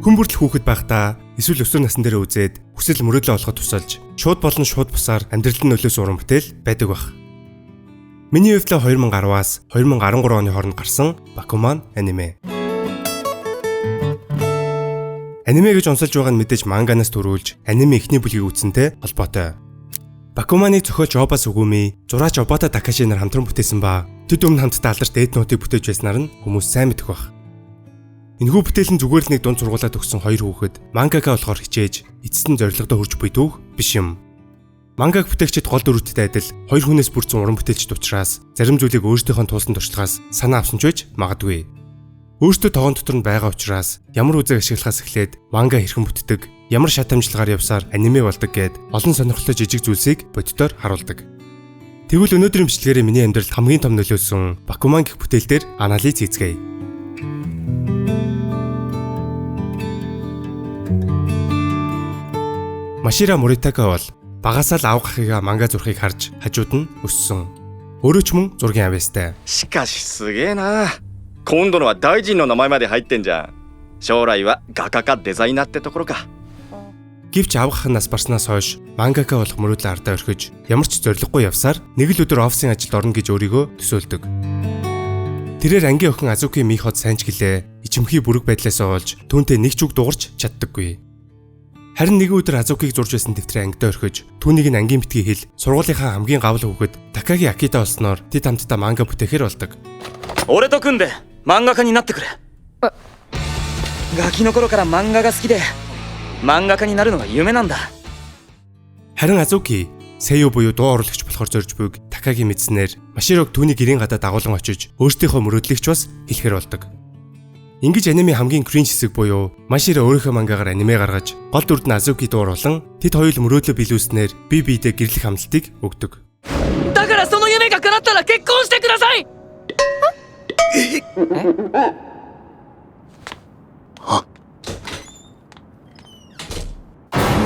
Хүн бүртэл хүүхэд байхдаа эсвэл өсвөр насны дээр үзээд хүсэл мөрөөдлөө олоход тусалж шууд болон шууд бусаар амьдралын нөлөөс уран бүтээл байдаг баг. Миний хувьд 2010-аас 2013 оны хооронд гарсан Bakuman аниме. Аниме гэж онцолж байгаа нь мэдээж манганаас төрүүлж аниме эхний бүлгийг үзсэнтэй холбоотой. Bakuman-ыг зохиолч Оба Сугуми, зураач Обата Такаши нар хамтран бүтээсэн ба тэд өмнө хамтдаа алдарт Death Note-ыг бүтээж байснаар нь хүмүүс сайн мэдэх баг. Энэхүү бүтээлэн зүгээр л нэг дунд сургуулаад өгсөн хоёр хүүхэд мангака болохоор хичээж эцэст нь зорилгодоо хүрч буй түүх биш юм. Мангаг бүтээгчид гол дүрүүдтэй адил хоёр хүнээс бүрдсэн уран бүтээлчд учраас зарим зүйлийг өөрсдийнхөө туулсан туршлагаас санаа авсан ч байж магадгүй. Өөртөө тоон дотор нь байгаа учраас ямар үзэг ашиглахаас эхлээд манга хэрхэн бүтдэг, ямар шат амжилгаар явсаар аниме болдог гэд олон сонирхолтой жижиг зүйлсийг боддоор харуулдаг. Тэгвэл өнөөдрийн бичлэгээрээ миний амьдралд хамгийн том нөлөөлсөн Bakuman гэх бүтээл дээр анализ хийцгээе. Машира Моритака бол багасаа л аав гахыгаа манга зурхийг харж хажууд нь өссөн. Өөрөө ч мөн зургийн авьяастай. しかしすげえな。今度のは大臣の名前まで入ってんじゃん。将来は画家かデザイナーってところか。 Гэвч аав гах нас барснаас хойш мангака болох мөрөөдлөө ардаа орхиж ямар ч зориггүй явсаар нэг л өдөр офисын ажилд орно гэж өөрийгөө төсөөлдөг. Тэрээр ангийн охин Азуки Миход сайн ч гэлээ ичимхий бүрэг байдлаасаа олж түүнтэй нэг ч үг дуурч чаддаггүй. Харин нэг өдөр Азукиг зурж байсан дэвтрээ ангид орхиж түүнийг нь ангийн битгий хэл сургуулийнхаа хамгийн гавл хүүхэд Такаги Акита болсноор тэд хамтдаа манга бүтээхээр болдог. 俺と組んで漫画家になってくれ。ガキの頃から漫画が好きで漫画家になるのが夢なんだ。 Харин Азуки Сэйо буюу дуу оруулагч болохоор зорж буйг Такаги мэдснээр Маширог түүний гэрийн гадаа дагуулan очиж өөртөөхөө мөрөөдлийг ч бас хэлэхэр болдог. Ингэж аниме хамгийн кринж хэсэг буюу Машира өөрийнхөө мангагаар аниме гаргаж гол дүрд нь Азуки дууруулан тэд хоёул мөрөөдлөө биелүүлснээр бие биедээ гэрлэх хамлалтыг өгдөг. だからその夢が叶ったら結婚してください。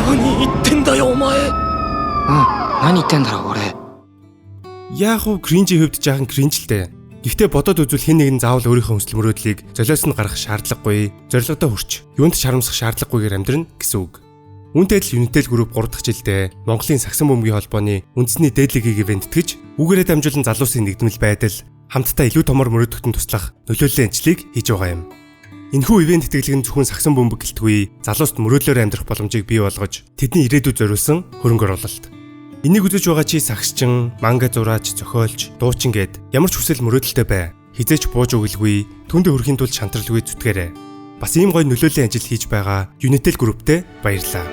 何言ってんだよお前。何言ってんだろ俺。 Яг уу кринжийн хувьд жаахан кринжлтэй. Гэхдээ бодоод үзвэл хэн нэгэн заавал өөрийнхөө хүсэл мөрөөдлийг золиос нь гаргах шаардлагагүй, зорилгодоо хүрч, юунд ч харамсах шаардлагагүйгээр амьдрна гэсэн үг. Үүнтэй л Unitel Group 3 дахь жилдээ Монголын сагсан бөмбөгийн холбооны үндэсний дээдлэгийг ивент тэтгэж, үүгээрээ дамжуулан залуусын нэгдмэл байдал, хамтдаа илүү томор мөрөөдөгтөн туслах нөлөөллийн ажлыг хийж байгаа юм. Энэхүү ивент тэтгэлэг нь зөвхөн сагсан бөмбөг гэлтгүй, залууст мөрөөдлөөр амьдрах боломжийг бий болгож, тэдний ирээдүйд зориулсан хөрөнгө оруулалт. Энийг үзэж байгаа чи сагсчин, манга зураач, зохиолч, дуучин гэд ямар ч хүсэл мөрөөдөлтэй бай. Хизээч бууж өгөлгүй, түндэ хүрэхийн тулд шантралгүй зүтгэрэй. Бас ийм гоё нөлөөллийн ажил хийж байгаа Unitel Group-тэй баярлалаа.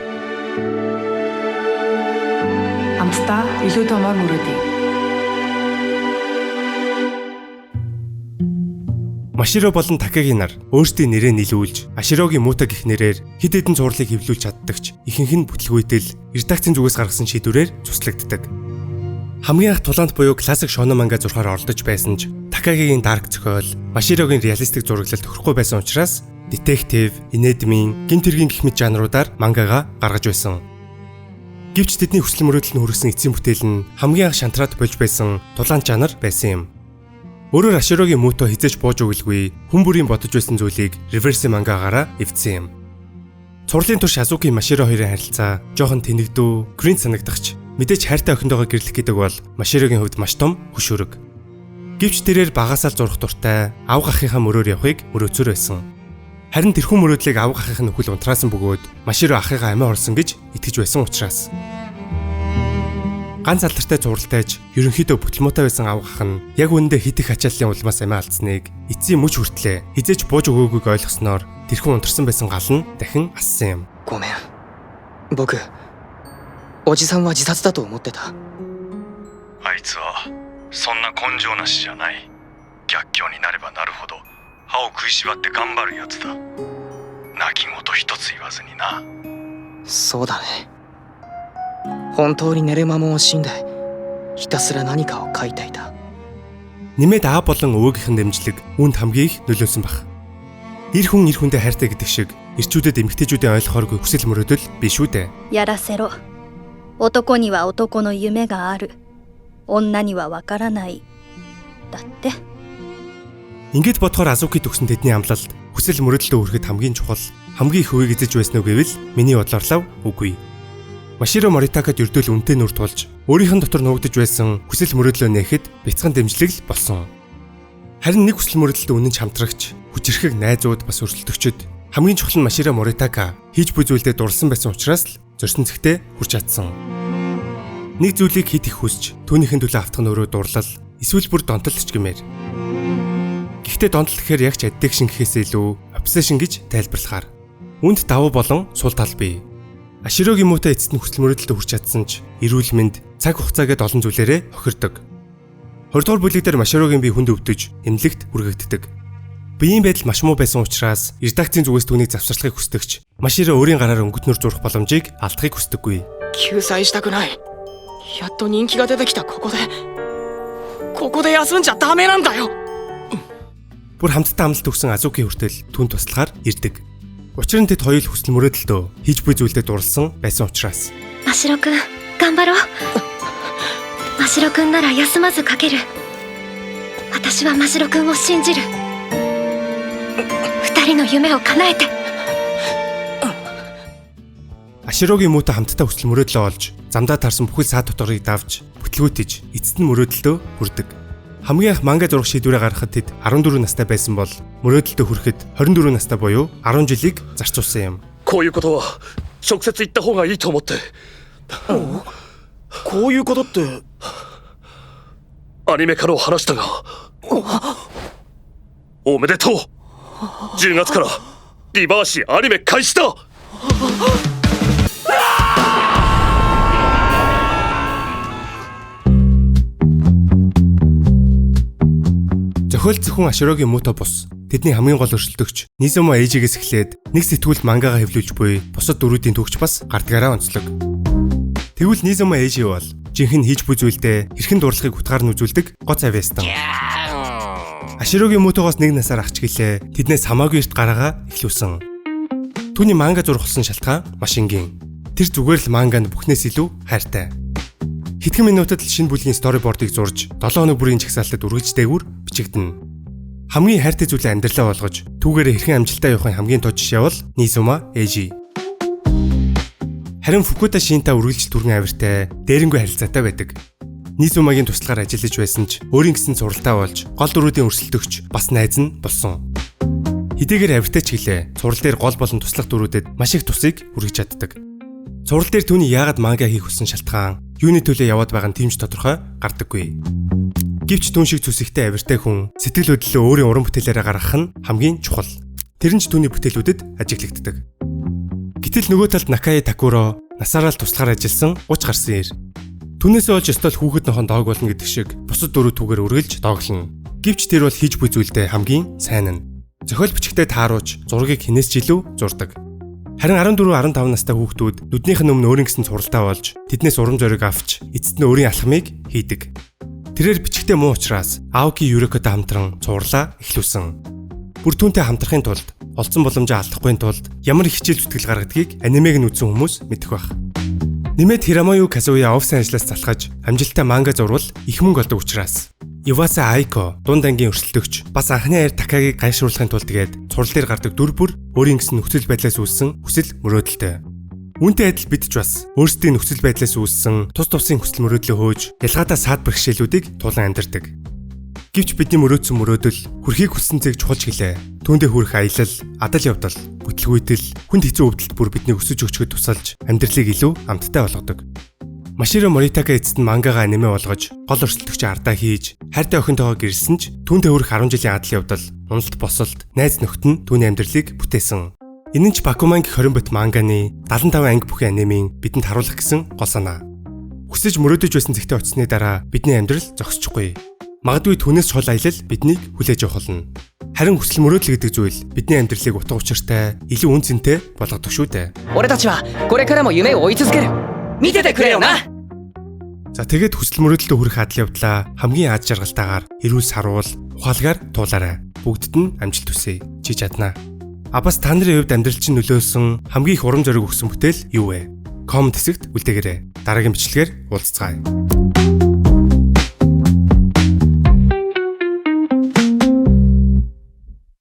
Хамтдаа илүү томор мөрөөдье. Маширо болон Такаги нар өөрсдийн нэрээ нийлүүлж, Аширогийн муута гэх нэрээр хэд хэдэн зурлыг хэвлүүлж чаддагч ихэнх нь бүтлгүйтэл редакцийн зүгээс гаргасан шийдвэрээр цуслагддаг. Хамгийн анх тулаанд буюу классик шоно манга зурхаар оролдож байсан ч Такагигийн дарк зохиол, Маширогийн реалистик зураглал тохирохгүй байсан учраас детектив, инедмийн, гин тэргийн гэх мэт жанруудаар мангага гаргаж байсан. Гэвч тэдний хүсэл мөрөөдөл нь хүргэсэн эцсийн бүтээл нь хамгийн анх шантраад болж байсан тулаан жанр байсан юм. Өөрөөр Аширогийн мууто хизээч бууж өгөлгүй хүн бүрийн бодож байсан зүйлийг реверс мангаагаараа эвдсэн юм. Цурлын турш Азуки Маширо хоёрын харилцаа жоохон тэнэгдүү, кринж санагдахч мэдээж хайртай охиндойгоо гэрлэх гэдэг бол Маширогийн хувьд маш том хөш өрөг. Гэвч тэрээр багасаа л зурх дуртай, аав гахынхаа мөрөөр явахыг мөрөөцөр байсан. Харин тэрхүү мөрөөдлийг аав гахынхаа нөхөл унтраасан бөгөөд Маширо ахыгаа амиа орсон гэж итгэж байсан учраас ганц алдартай зуралтайж ерөнхийдөө бүтлмуутай байсан аав гах нь яг үүндээ хит их ачааллын улмаас амиа алдсныг эцсийн мөч хүртлээ хизээч бууж өгөөгүй ойлгосноор тэрхүү унтарсан байсан гал нь дахин ассан юм. ごめん。僕、おじさんは自殺だと思ってた。あいつはそんな根性なしじゃない。逆境になればなるほど歯を食いしばって頑張るやつだ。泣き言一つ言わずにな。そうだね。本当に寝る間も惜しんでひたすら何かを書いていた。 Нэмээд аа болон өвөөгийнхэн дэмжлэг үүнд хамгийн их нөлөөсөн баг. Ир хүн ир хүндээ хайртай гэдэг шиг эрчүүдэд эмэгтэйчүүдийн ойлгохооргүй хүсэл мөрөөдөл биш үү дээ. やらせろ。男には男の夢がある。女にはわからない。だって。 Ингээд бодохоор Азуки төгсөн тэдний амлалт хүсэл мөрөөдөлтөө хүрэхэд хамгийн чухал хамгийн их үеийг эзэж байсан уу гэвэл миний бодлоор үгүй. Маширо Моритакад ердөөл үнэтэй нүр тулж өөрийнх нь дотор нуугдж байсан хүсэл мөрөөдлөө нээхэд бяцхан дэмжлэг л болсон. Харин нэг хүсэл мөрөөдөлд үнэн ч хамтрагч, хүчирхэг найзууд бас өрсөлдөгчд хамгийн чухал нь Маширо Моритака хийж буй зүйлдээ дурласан байсан учраас л зорьсон зэгтээ хүрч чадсан. Нэг зүйлийг хийх хүсч түүнийхэн төлөө автах нь өөрөө дурлал, эсвэл бүр донтолч гэмээр. Гэхдээ донтол гэхээр яг ч addiction гэхээс илүү obsession гэж тайлбарлахаар. Үүнд давуу болон сул тал бий. Аширогийн муутай эцэст нь хүсэл мөрөөдөлд хүрч чадсан ч эрүүл мэнд, цаг хугацаа гэд олон зүйлээрээ хохирдог. 20 дугаар бүлэг дээр Маширогийн бие хүнд өвдөж, эмнэлэгт хүргэгддэг. Биеийн байдал маш муу байсан учраас редакцийн зүгээс түүнийг завсарлахыг хүсдэгч Маширо өөрийн гараар өнгөтнөр зурх боломжийг алдахыг хүсдэггүй. 救済したくない。やっと人気が出てきたここで休んじゃダメなんだよ。 Бүр хамтдаа амлалт өгсөн Азуки хүртэл түн туслахаар ирдэг. Учир нь тэд хоёул хүсэл мөрөөдөлтөө хийж буй зүйлдээ дурласан байсан учраас. 真城くん、頑張ろう。真城くんなら休まず書ける。私は真城くんを信じる。二人の夢を叶えて。 Аширогийн муутай хамтдаа хүсэл мөрөөдлөө олж, замдаа таарсан бүхэл саад доторыг давж, бүтлгүүтэж, эцэст нь мөрөөдөлтөө хүрдэг. Хамгийн анх манга зурах шийдвэрээ гаргахад тэд 14 настай байсан бол мөрөөдөлтөө хүрэхэд 24 настай буюу 10 жилийг зарцуулсан юм. こういうことは直接言った方がいいと思って。こういうことって。アニメ化の話だが。おめでとう。10月からリバーシアニメ開始だ。 Зохиол зөвхөн Аширогийн муутай бус. Тэдний хамгийн гол өршөлтөгч Низумо Эйжигээс эхлээд нэг сэтгүүл мангагаа хэвлүүлж буй бусад дөрүүдийн түүхч бас гардгаараа онцлог. Тэгвэл Низумо Эйжи бол жинхэнэ хийж буй зүйлдээ хэрхэн дурлахыг утгаар нь үзүүлдэг гоц авьяастан. Аширогийн муутайгоос нэг насаар ахч гэлээ тэднээс хамаагүй эрт гараагаа эхлүүлсэн. Түүний манга зурх болсон шалтгаан маш энгийн. Тэр зүгээр л манганд бүхнээс илүү хайртай. Хэдхэн минутад л шинэ бүлгийн сторибордыг зурж 7 хоног бүрийн жагсаалтад үргэлж дээгүүр бичигдэнэ. Хамгийн хайртай зүйлээ амьдралаа болгож түүгээрээ хэрхэн амжилттай явахын хамгийн тод жишээ бол Низумо Эйжи. Харин Фукута Шинта үргэлж түргэн авиртай, дээрэнгүй харилцаатай байдаг. Низумогийн туслахаар ажиллаж байсан ч өөрийн гэсэн суралтай болж гол дөрүүдийн өрсөлдөгч бас найз нь болсон. Хэдийгээр авиртай ч гэлээ сурал дээр гол болон туслах дөрүүдэд маш их тусыг хүргэж чаддаг. Сурал дээр түүний яагаад манга хийх хүссэн шалтгаан, юуны төлөө яваад байгаа нь тэмч тодорхой гардаггүй. Гэвч түн шиг зүсэгтэй авиртай хүн сэтгэл хөдлөлөө өөрийн уран бүтээлээрээ гаргах нь хамгийн чухал. Тэр нь ч түүний бүтээлүүдэд ажиглагддаг. Гэтэл нөгөө талд Накаи Такуро насаараа л туслахаар ажилласан 30 гарсан ир. Түүнээсээ олж ёстой хүүхэд нохон доог болно гэдэг шиг бусад дөрөв түүгээр үргэлж дооглоно. Гэвч тэр бол хийж буй зүйлдээ хамгийн сайн нь. Зохиол бичгтээ тааруулж зургийг хинээс ч илүү зурдаг. Харин 14-15 настай хүүхдүүд нүднийх нь өмнө өөрийн гэсэн суралтай болж тэднээс урам зориг авч эцэст нь өөрийн алхмыг хийдэг. Тэрээр бичгтээ муу учраас Аоки Юрикотой хамтран цуурлаа эхлүүлсэн. Бүр түүнтэй хамтрахын тулд олцсон боломжоо алдахгүй тулд ямар их хичээл зүтгэл гаргадгийг анимег нь үзсэн хүмүүс мэдэх байх. Нэмээд Хирамаю Казуя офисын ажлаас залхаж амжилттай манга зурвал их мөнгө олдог учраас Иваса Айко дунд ангийн өрсөлдөгч бас анхны аяр Такагийг гайшруулахын тулд тэгээд цурал дээр гардаг дүр бүр өөрийн гэсэн нөхцөл байдлаас үүссэн хүсэл мөрөөдөлтэй. Үүнтэй адил бид ч бас өөрсдийн нөхцөл байдлаас үүссэн тус тусын хүсэл мөрөөдлөө хөөж ялгаатай саад бэрхшээлүүдийг тулан амьдардаг. Гэвч бидний мөрөөдсөн мөрөөдөл хүрхийг хүссэн зэг чухалч гэлээ. Түүндээ хүрэх аялал, адал явдал, бүтлгүйтэл, хүнд хэцүү өвдөлт бүр бидний өсөж өгчөд тусалж амьдралыг илүү амттай болгодог. Маширо Моритака эцэст нь мангагаа аниме болгож, гол өрсөлдөгч ардаа хийж, хайртай охинтойгоо гэрэлсэн ч түүндээ хүрэх 10 жилийн адал явдал, уналт босолт, найз нөхд нь түүний амьдралыг бүтээсэн. Энэ нь ч Бакуман гэх 20 бот манганы 75 анги бүхэн анимын бидэнд харуулах гэсэн гол санаа. Хүсэж мөрөөдөж байсан зэгтээ очсны дараа бидний амьдрал зогсчихгүй. Магадгүй түүнээс чухал аялал биднийг хүлээж авах болно. Харин хүсэл мөрөөдөл гэдэг зүйл бидний амьдралыг утга учиртай, илүү үн цэнтэй болгодог шүү дээ. 俺たちはこれからも夢を追い続ける。見ててくれよな。 За тэгээд хүсэл мөрөөдөлтөд хүрэх адал явдлаа хамгийн аз жаргалтайгаар эрүүл саруул ухаалгаар туулаарай. Бүгдд нь амжилт хүсье. Чи чадна. А бас та нарын хувьд амьдрал чинь нөлөөлсөн хамгийн их урам зориг өгсөн бүтээл юу вэ? Коммент хэсэгт үлдээгээрэй. Дараагийн бичлэгээр уулзцгаая.